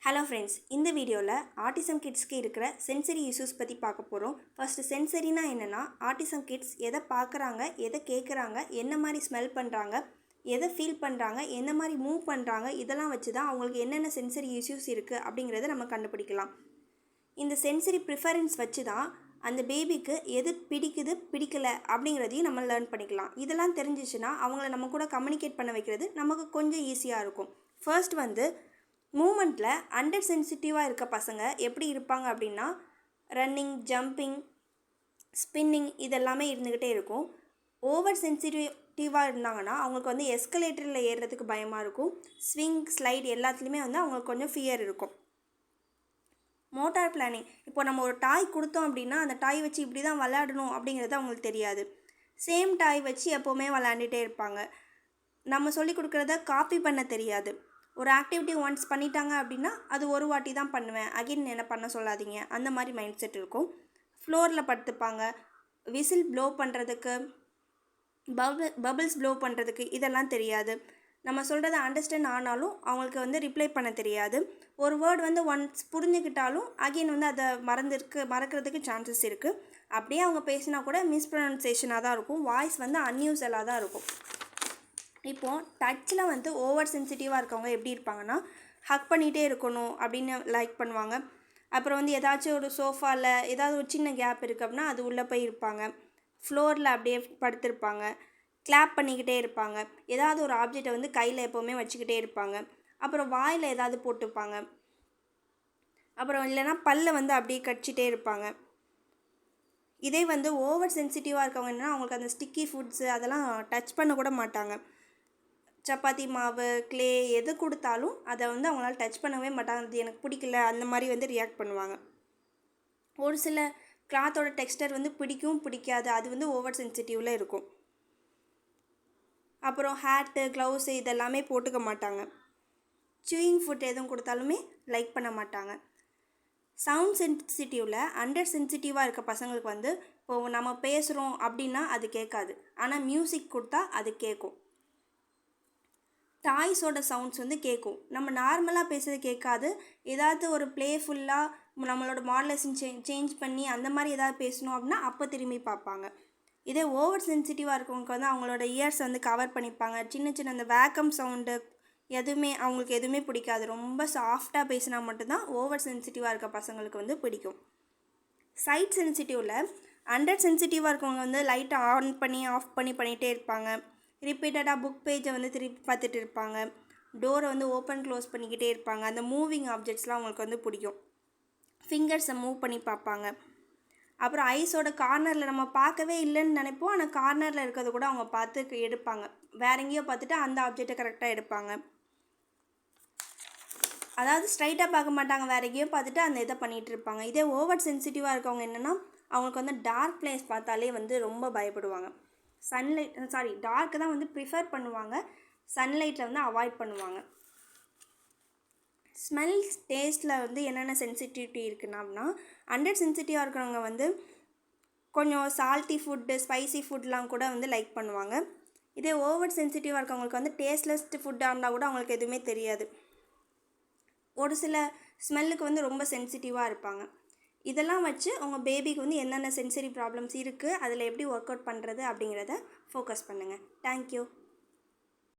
Hello friends, இந்த வீடியோவில் autism கிட்ஸ்க்கு இருக்கிற சென்சரி இஷ்யூஸ் பற்றி பார்க்க போகிறோம். ஃபர்ஸ்ட் சென்சரினா என்னென்னா, ஆட்டிசம் கிட்ஸ் எதை பார்க்குறாங்க, எதை கேட்குறாங்க, என்ன மாதிரி ஸ்மெல் பண்ணுறாங்க, எதை ஃபீல் பண்ணுறாங்க, என்ன மாதிரி மூவ் பண்ணுறாங்க, இதெல்லாம் வச்சு தான் அவங்களுக்கு என்னென்ன சென்சரி இஷ்யூஸ் இருக்குது அப்படிங்கிறத நம்ம கண்டுபிடிக்கலாம். இந்த சென்சரி ப்ரிஃபரன்ஸ் வச்சு தான் அந்த பேபிக்கு எது பிடிக்குது பிடிக்கலை அப்படிங்கிறதையும் நம்ம லேர்ன் பண்ணிக்கலாம். இதெல்லாம் தெரிஞ்சிச்சுன்னா அவங்கள நம்ம கூட கம்யூனிகேட் பண்ண வைக்கிறது நமக்கு கொஞ்சம் ஈஸியாக இருக்கும். ஃபர்ஸ்ட் மூமெண்ட்டில் அண்டர் சென்சிட்டிவாக இருக்க பசங்க எப்படி இருப்பாங்க அப்படின்னா, ரன்னிங், ஜம்பிங், ஸ்பின்னிங் இதெல்லாமே இருந்துக்கிட்டே இருக்கும். ஓவர் சென்சிட்டிவாக இருந்தாங்கன்னா அவங்களுக்கு எஸ்கலேட்டரில் ஏறுறதுக்கு பயமாக இருக்கும். ஸ்விங், ஸ்லைட் எல்லாத்துலேயுமே அவங்களுக்கு கொஞ்சம் ஃபியர் இருக்கும். மோட்டார் பிளானிங், இப்போ நம்ம ஒரு டாய் கொடுத்தோம் அப்படின்னா அந்த டாய் வச்சு இப்படி தான் விளையாடணும் அப்படிங்கிறது அவங்களுக்கு தெரியாது. சேம் டாய் வச்சு எப்போவுமே விளையாண்டுட்டே இருப்பாங்க. நம்ம சொல்லி கொடுக்குறத காப்பி பண்ண தெரியாது. ஒரு ஆக்டிவிட்டி ஒன்ஸ் பண்ணிட்டாங்க அப்படின்னா அது ஒரு வாட்டி தான் பண்ணுவேன், அகைன் என்ன பண்ண சொல்லாதீங்க, அந்த மாதிரி மைண்ட் செட் இருக்கும். ஃப்ளோரில் படுத்துப்பாங்க. விசில் ப்ளோ பண்ணுறதுக்கு, பபிள்ஸ் ப்ளோ பண்ணுறதுக்கு இதெல்லாம் தெரியாது. நம்ம சொல்கிறத அண்டர்ஸ்டாண்ட் ஆனாலும் அவங்களுக்கு ரிப்ளை பண்ண தெரியாது. ஒரு வேர்டு ஒன்ஸ் புரிஞ்சுக்கிட்டாலும் அகைன் அதை மறக்கிறதுக்கு சான்சஸ் இருக்குது. அப்படியே அவங்க பேசினா கூட மிஸ்ப்ரொனன்சியேஷனாக தான் இருக்கும். வாய்ஸ் அன்யூஸ்வலாக தான் இருக்கும். இப்போது டச்சில் ஓவர் சென்சிட்டிவாக இருக்கவங்க எப்படி இருப்பாங்கன்னா, ஹக் பண்ணிகிட்டே இருக்கணும் அப்படின்னு லைக் பண்ணுவாங்க. அப்புறம் ஏதாச்சும் ஒரு சோஃபாவில் ஏதாவது ஒரு சின்ன கேப் இருக்குது அப்படின்னா அது உள்ளே போய் இருப்பாங்க. ஃப்ளோரில் அப்படியே படுத்திருப்பாங்க. கிளாப் பண்ணிக்கிட்டே இருப்பாங்க. ஏதாவது ஒரு ஆப்ஜெக்டை கையில் எப்போவுமே வச்சுக்கிட்டே இருப்பாங்க. அப்புறம் வாயில் ஏதாவது போட்டுப்பாங்க. அப்புறம் இல்லைனா பல்லை அப்படியே கடிச்சிட்டே இருப்பாங்க. இதே ஓவர் சென்சிட்டிவாக இருக்கவங்க என்னன்னா, அவங்களுக்கு அந்த ஸ்டிக்கி ஃபுட்ஸு அதெல்லாம் டச் பண்ண கூட மாட்டாங்க. சப்பாத்தி மாவு, க்ளே எது கொடுத்தாலும் அதை அவங்களால டச் பண்ணவே மாட்டாங்க. அது எனக்கு பிடிக்கல அந்த மாதிரி ரியாக்ட் பண்ணுவாங்க. ஒரு சில கிளாத்தோட டெக்ஸ்டர் பிடிக்கும் பிடிக்காது, அது ஓவர் சென்சிட்டிவில் இருக்கும். அப்புறம் ஹேட்டு, க்ளவுஸு இதெல்லாமே போட்டுக்க மாட்டாங்க. சூயிங் ஃபுட் எதுவும் கொடுத்தாலுமே லைக் பண்ண மாட்டாங்க. சவுண்ட் சென்சிட்டிவில் அண்டர் சென்சிட்டிவாக இருக்க பசங்களுக்கு இப்போது நம்ம பேசுகிறோம் அப்படின்னா அது கேட்காது. ஆனால் மியூசிக் கொடுத்தா அது கேட்கும். டாய்ஸோட சவுண்ட்ஸ் கேட்கும். நம்ம நார்மலாக பேசுகிறது கேட்காது. ஏதாவது ஒரு ப்ளேஃபுல்லாக நம்மளோட மாடுலேஷன் சேஞ்ச் பண்ணி அந்த மாதிரி ஏதாவது பேசணும் அப்படின்னா அப்போ திரும்பி பார்ப்பாங்க. இதே ஓவர் சென்சிட்டிவாக இருக்கவங்களுக்கு அவங்களோட இயர்ஸ் கவர் பண்ணிப்பாங்க. சின்ன சின்ன அந்த வேக்கம் சவுண்டு அவங்களுக்கு எதுவுமே பிடிக்காது. ரொம்ப சாஃப்டாக பேசினா மட்டும்தான் ஓவர் சென்சிட்டிவாக இருக்க பசங்களுக்கு பிடிக்கும். சைட் சென்சிட்டிவில் அண்டர் சென்சிட்டிவாக இருக்கவங்க லைட்டை ஆன் பண்ணி ஆஃப் பண்ணிகிட்டே இருப்பாங்க. ரிப்பீட்டடாக புக் பேஜை திருப்பி பார்த்துட்டு இருப்பாங்க. டோரை ஓப்பன் க்ளோஸ் பண்ணிக்கிட்டே இருப்பாங்க. அந்த மூவிங் ஆப்ஜெக்ட்ஸ்லாம் அவங்களுக்கு பிடிக்கும். ஃபிங்கர்ஸை மூவ் பண்ணி பார்ப்பாங்க. அப்புறம் ஐஸோட கார்னரில் நம்ம பார்க்கவே இல்லைன்னு நினைப்போம், ஆனால் கார்னரில் இருக்கிறத கூட அவங்க பார்த்து எடுப்பாங்க. வேற எங்கேயோ பார்த்துட்டு அந்த ஆப்ஜெக்டை கரெக்டாக எடுப்பாங்க. அதாவது ஸ்ட்ரைட்டாக பார்க்க மாட்டாங்க, வேற எங்கேயோ பார்த்துட்டு அந்த இதை பண்ணிகிட்டு இருப்பாங்க. இதே ஓவர் சென்சிட்டிவாக இருக்கவங்க என்னென்னா, அவங்களுக்கு டார்க் பிளேஸ் பார்த்தாலே ரொம்ப பயப்படுவாங்க. டார்க்கு தான் ப்ரிஃபர் பண்ணுவாங்க. சன்லைட்டில் அவாய்ட் பண்ணுவாங்க. ஸ்மெல்ஸ், டேஸ்ட்டில் என்னென்ன சென்சிட்டிவிட்டி இருக்குன்னா, அண்டர் சென்சிட்டிவாக இருக்கிறவங்க கொஞ்சம் சால்ட்டி ஃபுட்டு, ஸ்பைசி ஃபுட்லாம் கூட லைக் பண்ணுவாங்க. இதே ஓவர் சென்சிட்டிவாக இருக்கவங்களுக்கு டேஸ்ட்லெஸ் ஃபுட்டாக இருந்தால் கூட அவங்களுக்கு எதுவுமே தெரியாது. ஒரு சில ஸ்மெல்லுக்கு ரொம்ப சென்சிட்டிவாக இருப்பாங்க. இதெல்லாம் வச்சு உங்கள் பேபிக்கு என்னென்ன சென்சரி ப்ராப்ளம்ஸ் இருக்குது, அதில் எப்படி ஒர்க் அவுட் பண்ணுறது அப்படிங்கிறத ஃபோக்கஸ் பண்ணுங்கள். தேங்க்யூ.